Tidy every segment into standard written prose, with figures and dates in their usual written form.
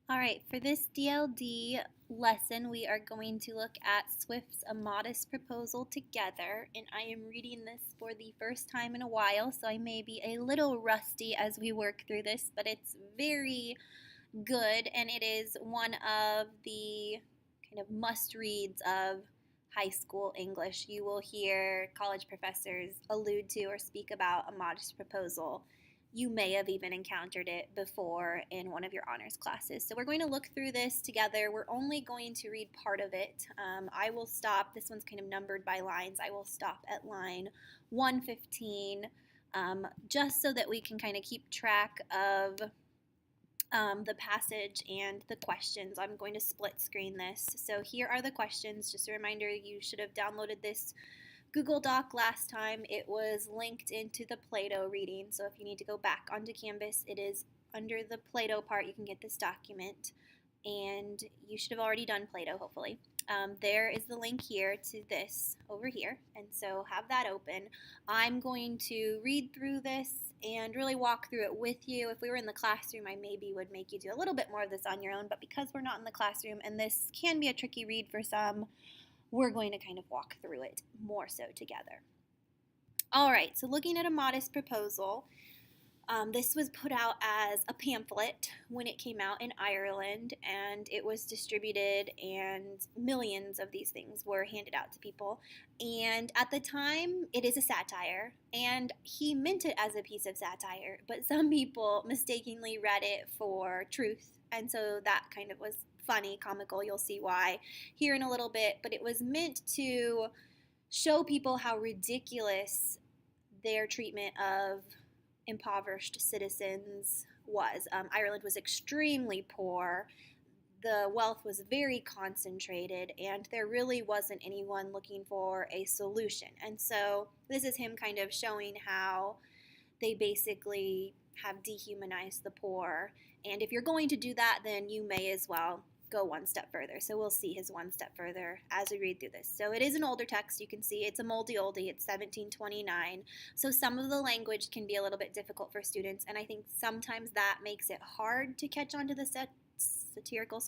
All right, for this DLD lesson, we are going to look at Swift's A Modest Proposal together, and I am reading this for the first time in a while, so I may be a little rusty as we work through this, but it's very good, and it is one of the kind of must-reads of high school English. You will hear college professors allude to or speak about a modest proposal. You may have even encountered it before in one of your honors classes. So we're going to look through this together. We're only going to read part of it. I will stop. This one's kind of numbered by lines. I will stop at line 115 just so that we can kind of keep track of the passage and the questions. I'm going to split screen this. So here are the questions. Just a reminder, you should have downloaded this Google Doc last time. It was linked into the Play-Doh reading. So if you need to go back onto Canvas, it is under the Play-Doh part. You can get this document. And you should have already done Play-Doh, hopefully. There is the link here to this over here. And so have that open. I'm going to read through this and really walk through it with you. If we were in the classroom, I maybe would make you do a little bit more of this on your own, but because we're not in the classroom and this can be a tricky read for some, we're going to kind of walk through it more so together. All right, so looking at A Modest Proposal, this was put out as a pamphlet when it came out in Ireland, and it was distributed, and millions of these things were handed out to people. And at the time, it is a satire, and he meant it as a piece of satire, but some people mistakenly read it for truth, and so that kind of was funny, comical. You'll see why here in a little bit, but it was meant to show people how ridiculous their treatment of impoverished citizens was. Ireland was extremely poor. The wealth was very concentrated, and there really wasn't anyone looking for a solution. And so this is him kind of showing how they basically have dehumanized the poor. And if you're going to do that, then you may as well go one step further. So we'll see his one step further as we read through this. So it is an older text. You can see it's a moldy oldie. It's 1729. So some of the language can be a little bit difficult for students, and I think sometimes that makes it hard to catch on to the satirical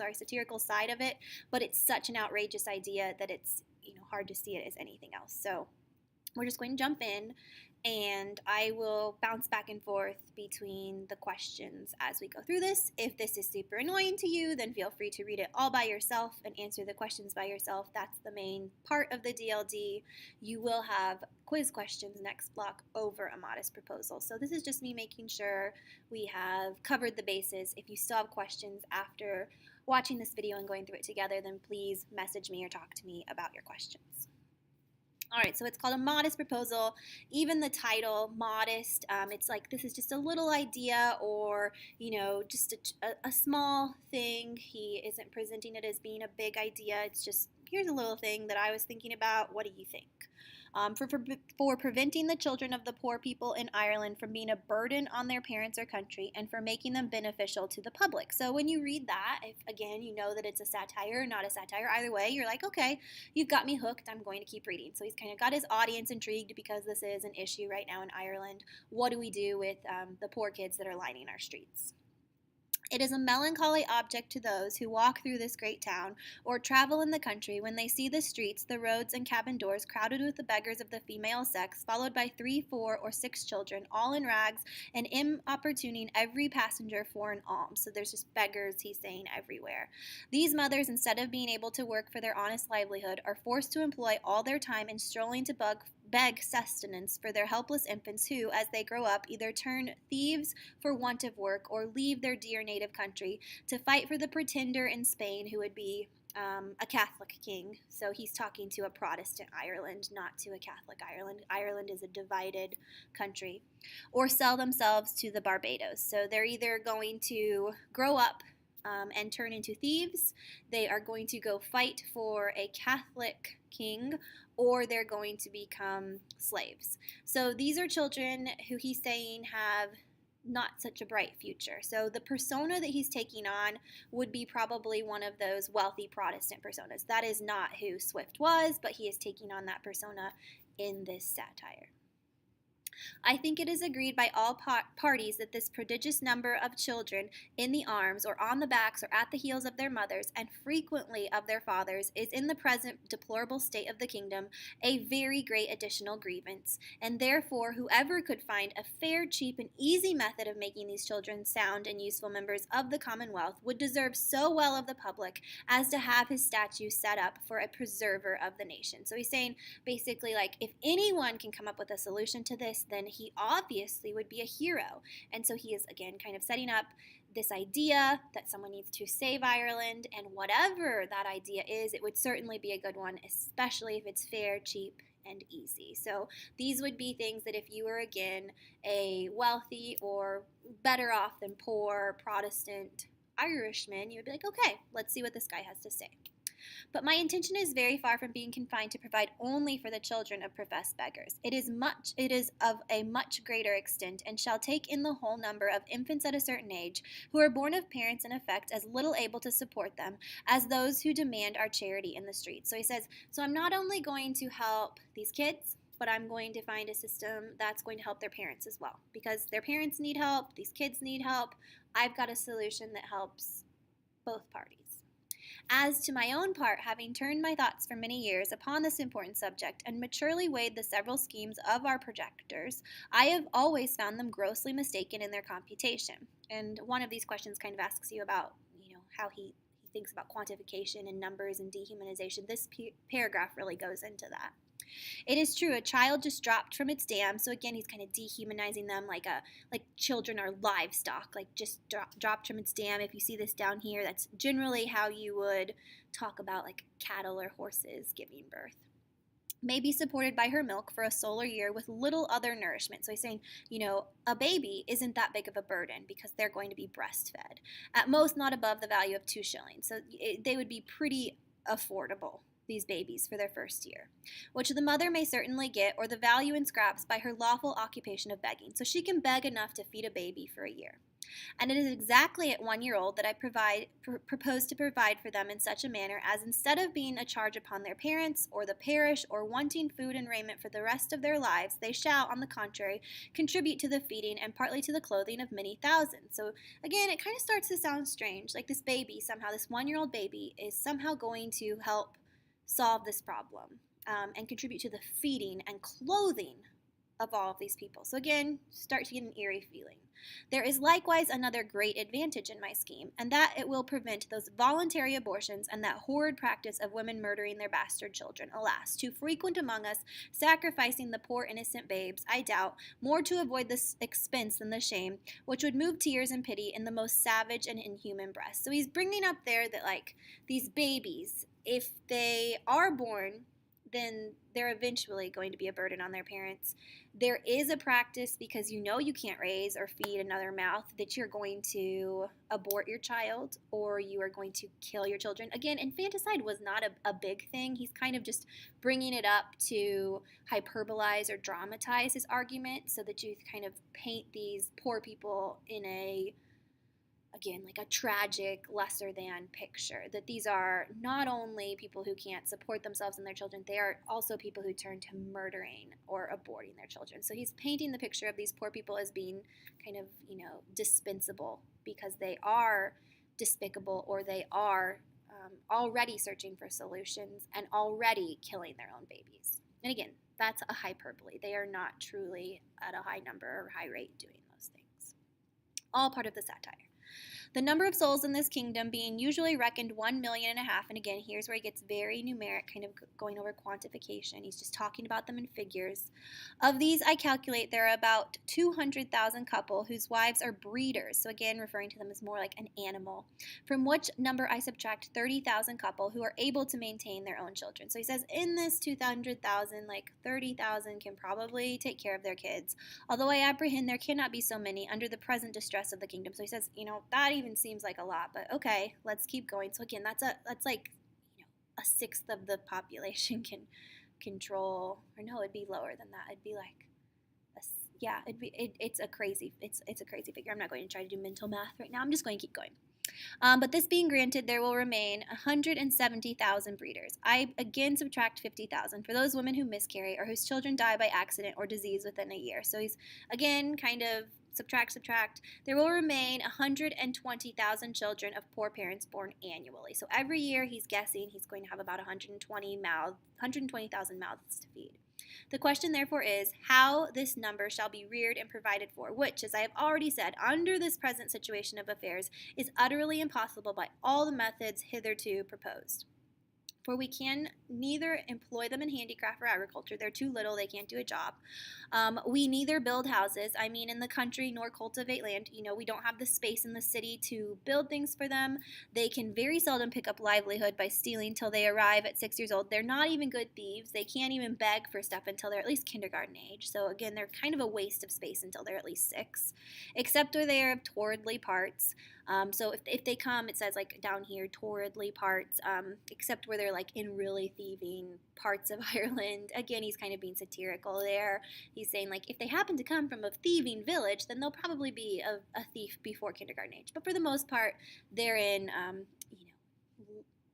side of it, but it's such an outrageous idea that it's hard to see it as anything else. So we're just going to jump in, and I will bounce back and forth between the questions as we go through this. If this is super annoying to you, then feel free to read it all by yourself and answer the questions by yourself. That's the main part of the DLD. You will have quiz questions next block over A Modest Proposal. So this is just me making sure we have covered the bases. If you still have questions after watching this video and going through it together, then please message me or talk to me about your questions. All right, so it's called A Modest Proposal. Even the title, modest, it's like this is just a little idea, or, just a small thing. He isn't presenting it as being a big idea. It's just, here's a little thing that I was thinking about. What do you think? For preventing the children of the poor people in Ireland from being a burden on their parents or country, and for making them beneficial to the public. So when you read that, if again you know that it's a satire or not a satire, either way, you're like, okay, you've got me hooked. I'm going to keep reading. So he's kind of got his audience intrigued because this is an issue right now in Ireland. What do we do with the poor kids that are lining our streets? It is a melancholy object to those who walk through this great town or travel in the country when they see the streets, the roads, and cabin doors crowded with the beggars of the female sex, followed by 3, 4, or 6 children, all in rags and importuning every passenger for an alms. So there's just beggars, he's saying, everywhere. These mothers, instead of being able to work for their honest livelihood, are forced to employ all their time in strolling to beg sustenance for their helpless infants who, as they grow up, either turn thieves for want of work or leave their dear native country to fight for the pretender in Spain who would be a Catholic king. So he's talking to a Protestant Ireland, not to a Catholic Ireland. Ireland is a divided country. Or sell themselves to the Barbados. So they're either going to grow up and turn into thieves, they are going to go fight for a Catholic king, or they're going to become slaves. So these are children who he's saying have not such a bright future. So the persona that he's taking on would be probably one of those wealthy Protestant personas. That is not who Swift was, but he is taking on that persona in this satire. I think it is agreed by all parties that this prodigious number of children in the arms or on the backs or at the heels of their mothers, and frequently of their fathers, is in the present deplorable state of the kingdom a very great additional grievance, and therefore whoever could find a fair, cheap, and easy method of making these children sound and useful members of the commonwealth would deserve so well of the public as to have his statue set up for a preserver of the nation. So he's saying basically, like, if anyone can come up with a solution to this, then he obviously would be a hero. And so he is, again, kind of setting up this idea that someone needs to save Ireland, and whatever that idea is, it would certainly be a good one, especially if it's fair, cheap, and easy. So these would be things that if you were, again, a wealthy or better off than poor Protestant Irishman, you would be like, okay, let's see what this guy has to say. But my intention is very far from being confined to provide only for the children of professed beggars. It is of a much greater extent, and shall take in the whole number of infants at a certain age, who are born of parents in effect as little able to support them as those who demand our charity in the streets. So he says, so I'm not only going to help these kids, but I'm going to find a system that's going to help their parents as well. Because their parents need help, these kids need help. I've got a solution that helps both parties. As to my own part, having turned my thoughts for many years upon this important subject, and maturely weighed the several schemes of our projectors, I have always found them grossly mistaken in their computation. And one of these questions kind of asks you about, how he thinks about quantification and numbers and dehumanization. This paragraph really goes into that. It is true, a child just dropped from its dam. So again, he's kind of dehumanizing them like children are livestock, like just dropped from its dam. If you see this down here, that's generally how you would talk about like cattle or horses giving birth. May be supported by her milk for a solar year with little other nourishment. So he's saying, a baby isn't that big of a burden because they're going to be breastfed. At most, not above the value of 2 shillings. So they would be pretty affordable, these babies, for their first year, which the mother may certainly get, or the value in scraps, by her lawful occupation of begging. So she can beg enough to feed a baby for a year. And it is exactly at 1 year old that I propose to provide for them in such a manner as, instead of being a charge upon their parents or the parish, or wanting food and raiment for the rest of their lives, they shall, on the contrary, contribute to the feeding and partly to the clothing of many thousands. So again, it kind of starts to sound strange, like this baby, somehow this 1 year old baby is somehow going to help solve this problem and contribute to the feeding and clothing of all of these people. So again, start to get an eerie feeling. There is likewise another great advantage in my scheme, and that it will prevent those voluntary abortions and that horrid practice of women murdering their bastard children, alas, too frequent among us, sacrificing the poor innocent babes, I doubt, more to avoid this expense than the shame, which would move tears and pity in the most savage and inhuman breast. So he's bringing up there that, like, these babies, if they are born, then they're eventually going to be a burden on their parents. There is a practice, because you can't raise or feed another mouth, that you're going to abort your child or you are going to kill your children. Again, infanticide was not a big thing. He's kind of just bringing it up to hyperbolize or dramatize his argument so that you kind of paint these poor people in like a tragic, lesser than picture, that these are not only people who can't support themselves and their children, they are also people who turn to murdering or aborting their children. So he's painting the picture of these poor people as being kind of, dispensable because they are despicable, or they are already searching for solutions and already killing their own babies. And again, that's a hyperbole. They are not truly at a high number or high rate doing those things. All part of the satire. The number of souls in this kingdom being usually reckoned 1.5 million, and again, here's where he gets very numeric, kind of going over quantification. He's just talking about them in figures. Of these, I calculate there are about 200,000 couple whose wives are breeders, so again, referring to them as more like an animal, from which number I subtract 30,000 couple who are able to maintain their own children. So he says in this 200,000, like 30,000 can probably take care of their kids, although I apprehend there cannot be so many under the present distress of the kingdom. So he says, that even seems like a lot, but okay, let's keep going. So again, that's like a sixth of the population can control, or no, it'd be lower than that. It'd be like it's a crazy figure. I'm not going to try to do mental math right now. I'm just going to keep going. But this being granted, there will remain 170,000 breeders. I again subtract 50,000 for those women who miscarry or whose children die by accident or disease within a year. So he's again kind of subtract. There will remain 120,000 children of poor parents born annually. So every year he's guessing he's going to have about 120,000 mouths to feed. The question, therefore, is how this number shall be reared and provided for, which, as I have already said, under this present situation of affairs, is utterly impossible by all the methods hitherto proposed. For we can neither employ them in handicraft or agriculture. They're too little, they can't do a job. We neither build houses, I mean in the country, nor cultivate land. We don't have the space in the city to build things for them. They can very seldom pick up livelihood by stealing till they arrive at 6 years old. They're not even good thieves. They can't even beg for stuff until they're at least kindergarten age. So again, they're kind of a waste of space until they're at least 6, except where they are of towardly parts. So if they come, it says like down here, torridly parts, except where they're like in really thieving parts of Ireland. Again, he's kind of being satirical there. He's saying like if they happen to come from a thieving village, then they'll probably be a thief before kindergarten age. But for the most part, they're in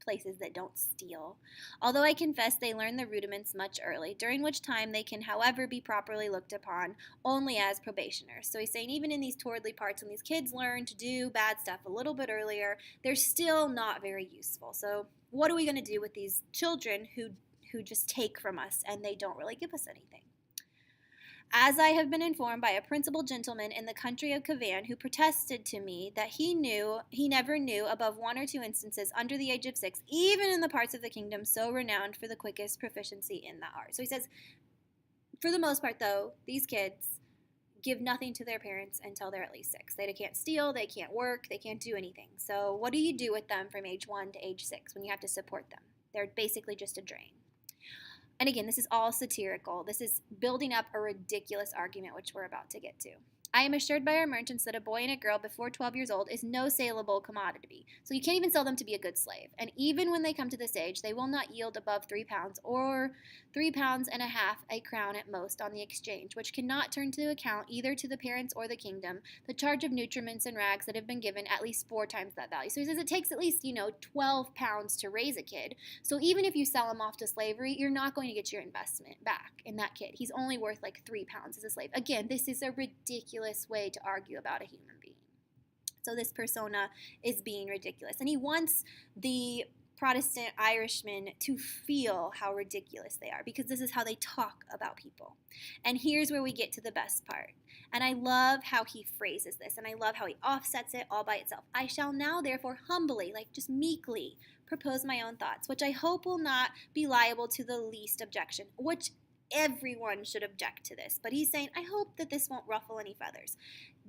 places that don't steal. Although I confess they learn the rudiments much early, during which time they can, however, be properly looked upon only as probationers. So he's saying even in these towardly parts, when these kids learn to do bad stuff a little bit earlier, they're still not very useful. So what are we going to do with these children who just take from us and they don't really give us anything? As I have been informed by a principal gentleman in the country of Cavan, who protested to me that he never knew above 1 or 2 instances under the age of 6, even in the parts of the kingdom so renowned for the quickest proficiency in that art. So he says, for the most part, though, these kids give nothing to their parents until they're at least 6. They can't steal, they can't work, they can't do anything. So what do you do with them from age 1 to age 6 when you have to support them? They're basically just a drain. And again, this is all satirical. This is building up a ridiculous argument, which we're about to get to. I am assured by our merchants that a boy and a girl before 12 years old is no saleable commodity. So you can't even sell them to be a good slave. And even when they come to this age, they will not yield above 3 pounds or 3 pounds and a half a crown at most on the exchange, which cannot turn to account either to the parents or the kingdom the charge of nutriments and rags that have been given at least 4 times that value. So he says it takes at least, 12 pounds to raise a kid. So even if you sell him off to slavery, you're not going to get your investment back in that kid. He's only worth like 3 pounds as a slave. Again, this is a ridiculous way to argue about a human being. So this persona is being ridiculous. And he wants the Protestant Irishmen to feel how ridiculous they are, because this is how they talk about people. And here's where we get to the best part. And I love how he phrases this, and I love how he offsets it all by itself. I shall now therefore humbly, like just meekly, propose my own thoughts, which I hope will not be liable to the least objection, which everyone should object to this. But he's saying, I hope that this won't ruffle any feathers.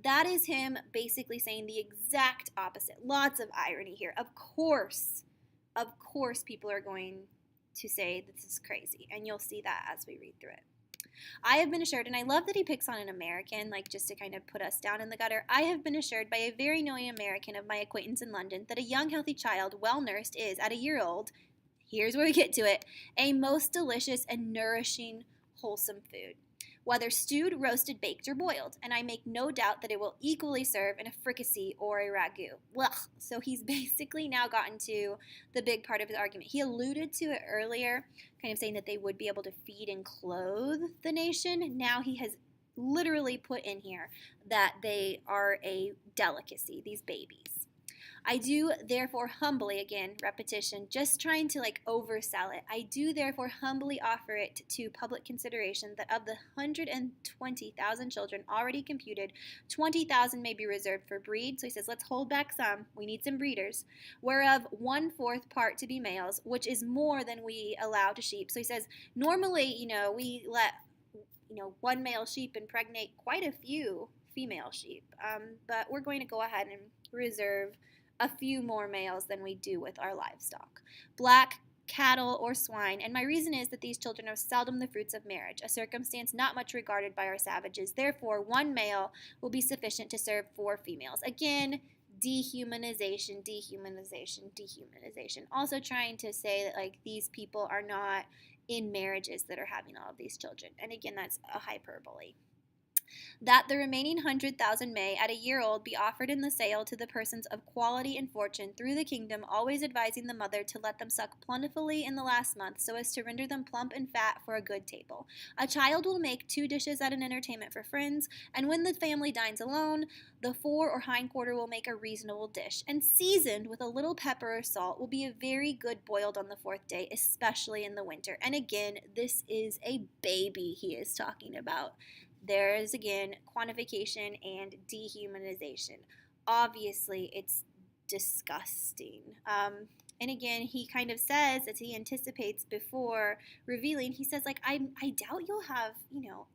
That is him basically saying the exact opposite. Lots of irony here. Of course, people are going to say this is crazy. And you'll see that as we read through it. I have been assured, and I love that he picks on an American, like just to kind of put us down in the gutter. I have been assured by a very knowing American of my acquaintance in London that a young, healthy child, well nursed, is, at a year old, here's where we get to it, a most delicious and nourishing, wholesome food, whether stewed, roasted, baked, or boiled, and I make no doubt that it will equally serve in a fricassee or a ragout. Well, so he's basically now gotten to the big part of his argument. He alluded to it earlier, kind of saying that they would be able to feed and clothe the nation. Now he has literally put in here that they are a delicacy, these babies. I do therefore humbly, again, repetition, just trying to like oversell it. I do therefore humbly offer it to public consideration that of the 120,000 children already computed, 20,000 may be reserved for breed. So he says, let's hold back some. We need some breeders. Whereof 1/4 part to be males, which is more than we allow to sheep. So he says, normally, we let, one male sheep impregnate quite a few female sheep. But we're going to go ahead and reserve a few more males than we do with our livestock. Black, cattle, or swine, and my reason is that these children are seldom the fruits of marriage, a circumstance not much regarded by our savages. Therefore, 1 male will be sufficient to serve 4 females. Again, dehumanization. Also trying to say that like these people are not in marriages that are having all of these children. And again, that's a hyperbole. That the remaining 100,000 may, at a year old, be offered in the sale to the persons of quality and fortune through the kingdom, always advising the mother to let them suck plentifully in the last month, so as to render them plump and fat for a good table. A child will make 2 dishes at an entertainment for friends, and when the family dines alone, the fore or hind quarter will make a reasonable dish, and seasoned with a little pepper or salt will be a very good boiled on the 4th day, especially in the winter. And again, this is a baby he is talking about. There is again quantification and dehumanization. Obviously, it's disgusting. And again, he kind of says, as he anticipates before revealing, he says, like, I doubt you'll have,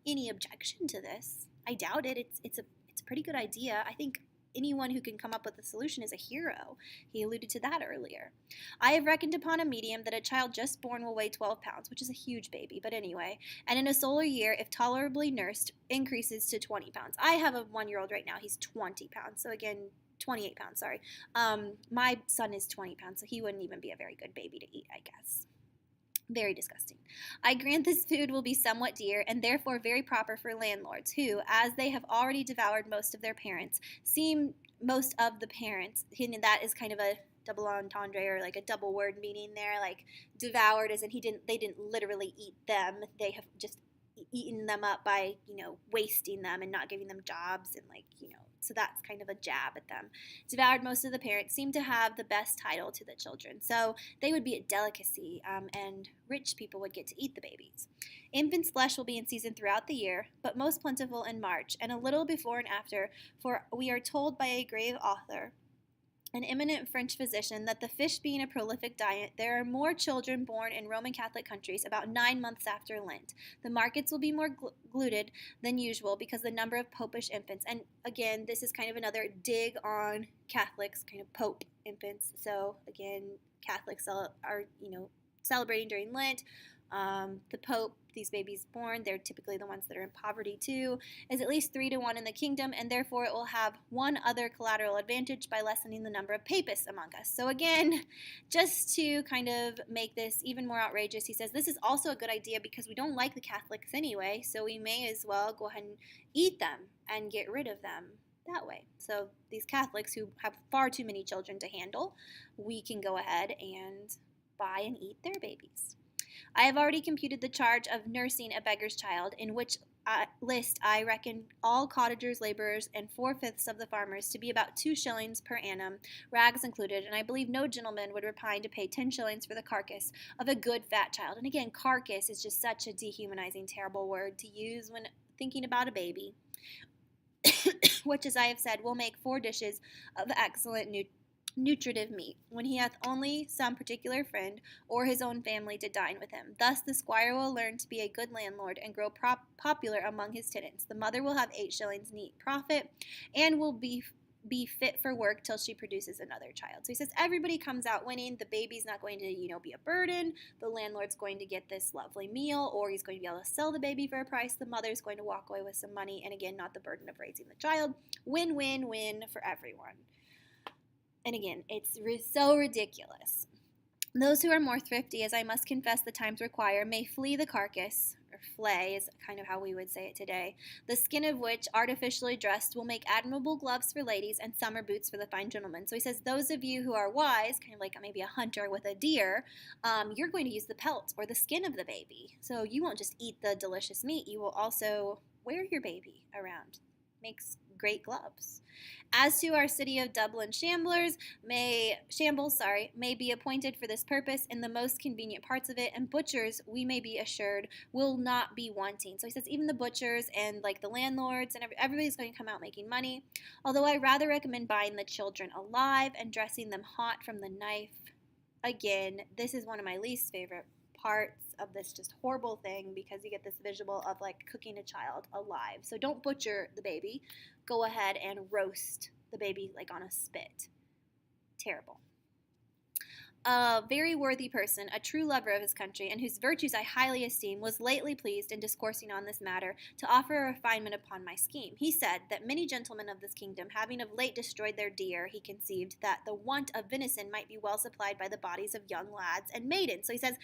any objection to this. I doubt it. It's a pretty good idea. I think anyone who can come up with a solution is a hero. He alluded to that earlier. I have reckoned upon a medium that a child just born will weigh 12 pounds, which is a huge baby, but anyway, and in a solar year, if tolerably nursed, increases to 20 pounds. I have a 1-year-old right now. He's 20 pounds. So again, 28 pounds, sorry. My son is 20 pounds, so he wouldn't even be a very good baby to eat, I guess. Very disgusting. I grant this food will be somewhat dear, and therefore very proper for landlords, who, as they have already devoured most of the parents, and that is kind of a double entendre, or like a double word meaning there, like devoured as in they didn't literally eat them, they have just eaten them up by, wasting them and not giving them jobs and so that's kind of a jab at them. Devoured most of the parents seem to have the best title to the children, so they would be a delicacy, and rich people would get to eat the babies. Infant's flesh will be in season throughout the year, but most plentiful in March, and a little before and after, for we are told by a grave author, an eminent French physician, that the fish being a prolific diet, there are more children born in Roman Catholic countries about 9 months after Lent. The markets will be more glutted than usual because the number of popish infants. And again, this is kind of another dig on Catholics, kind of pope infants. So again, Catholics are, celebrating during Lent. The Pope, these babies born, they're typically the ones that are in poverty too, is at least 3 to 1 in the kingdom, and therefore it will have one other collateral advantage by lessening the number of papists among us. So again, just to kind of make this even more outrageous, he says this is also a good idea because we don't like the Catholics anyway, so we may as well go ahead and eat them and get rid of them that way. So these Catholics who have far too many children to handle, we can go ahead and buy and eat their babies. I have already computed the charge of nursing a beggar's child, in which list I reckon all cottagers, laborers, and 4/5 of the farmers to be about 2 shillings per annum, rags included, and I believe no gentleman would repine to pay 10 shillings for the carcass of a good fat child. And again, carcass is just such a dehumanizing, terrible word to use when thinking about a baby, which, as I have said, will make 4 dishes of excellent nutritive meat, when he hath only some particular friend or his own family to dine with him. Thus the squire will learn to be a good landlord and grow popular among his tenants. The mother will have 8 shillings neat profit and will be fit for work till she produces another child. So he says everybody comes out winning. The baby's not going to, be a burden. The landlord's going to get this lovely meal, or he's going to be able to sell the baby for a price. The mother's going to walk away with some money, and again, not the burden of raising the child. Win, win, win for everyone. And again, it's so ridiculous. Those who are more thrifty, as I must confess the times require, may flee the carcass, or flay is kind of how we would say it today, the skin of which, artificially dressed, will make admirable gloves for ladies and summer boots for the fine gentlemen. So he says, those of you who are wise, kind of like maybe a hunter with a deer, you're going to use the pelt or the skin of the baby. So you won't just eat the delicious meat, you will also wear your baby around. Makes great gloves. As to our city of Dublin, shambles may be appointed for this purpose in the most convenient parts of it, and butchers, we may be assured, will not be wanting. So he says even the butchers and like the landlords and everybody's going to come out making money, although I rather recommend buying the children alive and dressing them hot from the knife. Again, this is one of my least favorite parts of this just horrible thing, because you get this visual of like cooking a child alive. So don't butcher the baby. Go ahead and roast the baby like on a spit. Terrible. a very worthy person, a true lover of his country, and whose virtues I highly esteem, was lately pleased in discoursing on this matter to offer a refinement upon my scheme. He said that many gentlemen of this kingdom, having of late destroyed their deer, he conceived that the want of venison might be well supplied by the bodies of young lads and maidens. So he says,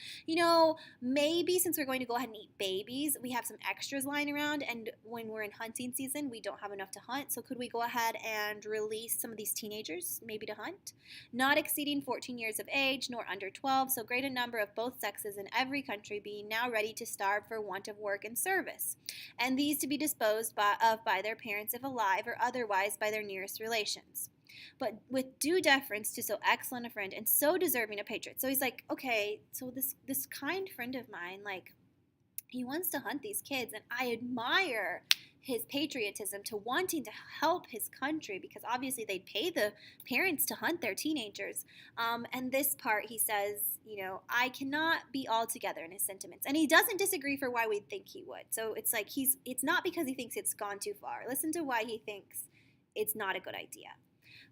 maybe since we're going to go ahead and eat babies, we have some extras lying around, and when we're in hunting season, we don't have enough to hunt. So could we go ahead and release some of these teenagers, maybe to hunt? Not exceeding 14 years of age, nor under 12, so great a number of both sexes in every country being now ready to starve for want of work and service, and these to be disposed of by their parents if alive, or otherwise by their nearest relations, but with due deference to so excellent a friend and so deserving a patriot. So he's like, okay, so this kind friend of mine, like, he wants to hunt these kids, and I admire his patriotism to wanting to help his country, because obviously they'd pay the parents to hunt their teenagers. And this part, he says, I cannot be altogether in his sentiments. And he doesn't disagree for why we'd think he would. So it's like it's not because he thinks it's gone too far. Listen to why he thinks it's not a good idea.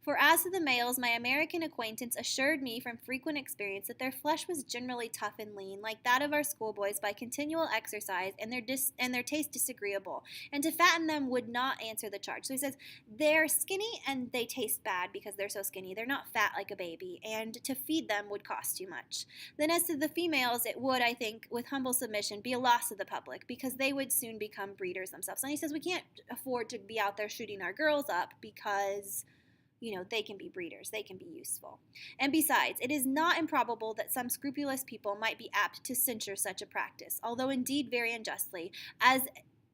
For as to the males, my American acquaintance assured me from frequent experience that their flesh was generally tough and lean, like that of our schoolboys, by continual exercise, and their taste disagreeable, and to fatten them would not answer the charge. So he says they're skinny and they taste bad because they're so skinny. They're not fat like a baby, and to feed them would cost too much. Then as to the females, it would, I think, with humble submission, be a loss to the public, because they would soon become breeders themselves. And he says we can't afford to be out there shooting our girls up because they can be breeders, they can be useful. And besides, it is not improbable that some scrupulous people might be apt to censure such a practice, although indeed very unjustly, as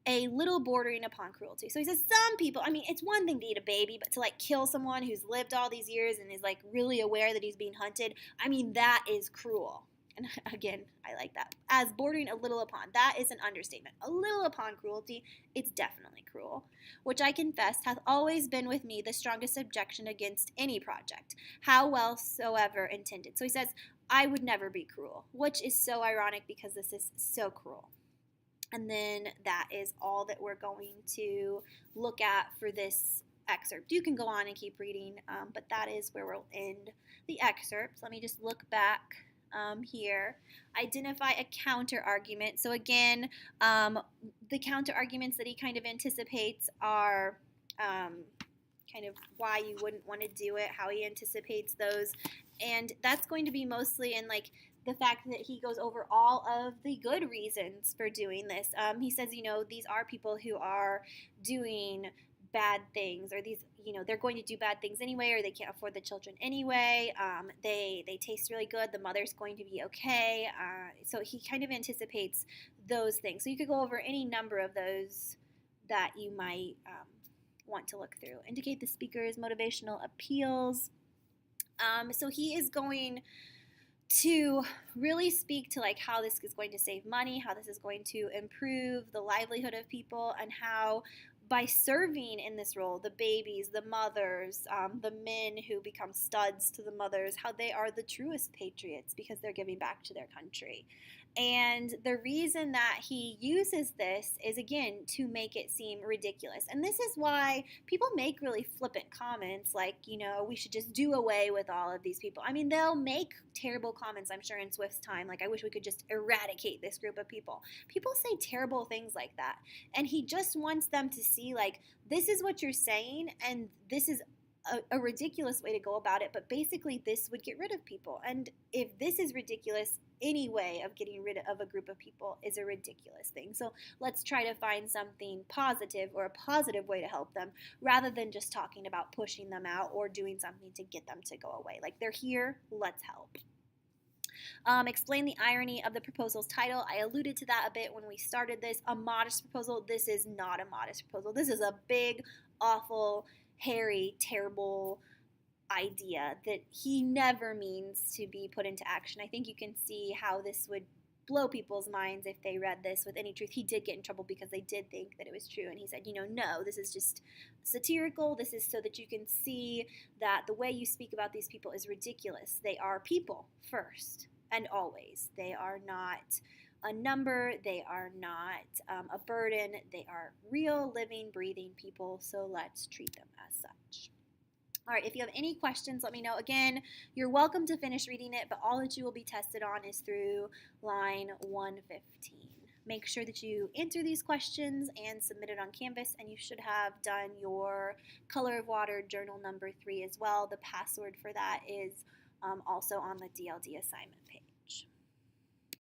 a little bordering upon cruelty. So he says some people, it's one thing to eat a baby, but to kill someone who's lived all these years and is really aware that he's being hunted, that is cruel. And again, I like that. As bordering a little upon. That is an understatement. A little upon cruelty, it's definitely cruel. Which I confess hath always been with me the strongest objection against any project, how well soever intended. So he says, I would never be cruel, which is so ironic because this is so cruel. And then that is all that we're going to look at for this excerpt. You can go on and keep reading, but that is where we'll end the excerpt. Let me just look back here. Identify a counter argument. So again, the counter arguments that he kind of anticipates are kind of why you wouldn't want to do it, how he anticipates those, and that's going to be mostly in the fact that he goes over all of the good reasons for doing this. He says, these are people who are doing bad things, or these, they're going to do bad things anyway, or they can't afford the children anyway. They taste really good. The mother's going to be okay. So he kind of anticipates those things. So you could go over any number of those that you might want to look through. Indicate the speaker's motivational appeals. So he is going to really speak to how this is going to save money, how this is going to improve the livelihood of people, and how by serving in this role, the babies, the mothers, the men who become studs to the mothers, how they are the truest patriots because they're giving back to their country. And the reason that he uses this is, again, to make it seem ridiculous. And this is why people make really flippant comments like, we should just do away with all of these people. They'll make terrible comments, I'm sure, in Swift's time, I wish we could just eradicate this group of people. People say terrible things like that. And he just wants them to see, this is what you're saying, and this is a ridiculous way to go about it, but basically this would get rid of people. And if this is ridiculous, any way of getting rid of a group of people is a ridiculous thing. So let's try to find something positive, or a positive way to help them, rather than just talking about pushing them out or doing something to get them to go away. They're here, let's help. Explain the irony of the proposal's title. I alluded to that a bit when we started this. A modest proposal. This is not a modest proposal. This is a big, awful, hairy, terrible idea that he never means to be put into action. I think you can see how this would blow people's minds if they read this with any truth. He did get in trouble because they did think that it was true, and he said, no, this is just satirical. This is so that you can see that the way you speak about these people is ridiculous. They are people first and always. They are not a number. They are not a burden. They are real, living, breathing people, so let's treat them as such. All right, if you have any questions, let me know. Again, you're welcome to finish reading it, but all that you will be tested on is through line 115. Make sure that you answer these questions and submit it on Canvas, and you should have done your Color of Water journal number 3 as well. The password for that is also on the DLD assignment page.